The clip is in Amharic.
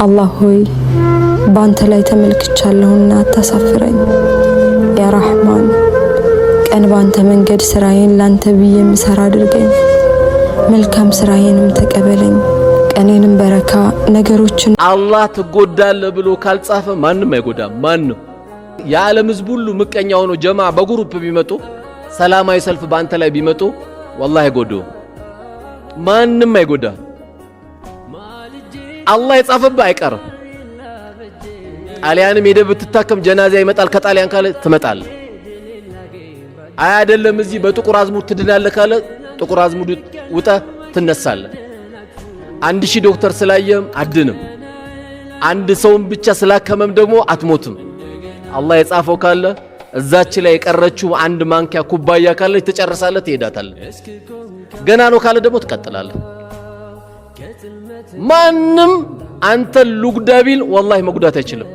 አላህ ሆይ ባንተ ላይ ተመልክቻለሁና አታሳፍረኝ ያ ረህማን ቀን ባንተ መንገድ ስራዬን ላንተ ብዬ ምሰራ አድርገኝ መልካም ስራዬንም ተቀበለኝ ቀኔንም በረካ ነገሮችን አላህ ተጎዳለ ብሎ ካልጻፈ ማንም አይጎዳም ማንም የዓለም ህዝብ ሁሉ ምቀኛ ሆኖ ጀማ በግሩፕ ቢመጡ ሰላማዊ ሰልፍ ባንተ ላይ ቢመጡ والله አይጎዱ ማንም አይጎዳ አላህ የጻፈበት አይቀርም ጣሊያንም ሄደ ብትታከም ጀናዛ ይመጣል ከጣሊያን ካለ ትመጣል አይደለም እዚህ በጥቁር አዝሙድ ትድናለህ ካለ ጥቁር አዝሙድ ውጣ ትነሳለህ 1000 ዶክተር ስላየም አድንም አንድ ሰውን ብቻ ስላከመም ደግሞ አትሞትም አላህ የጻፈው ካለ እዛች ላይ የቀረችው አንድ ማንኪያ ኩባያ ካለች ትጨርሳለህ ትሄዳታለህ ገና ነው ካለ ደግሞ ትቀጥላለህ ማንም አንተ ሉግዳቢል والله መጉዳት አይችልም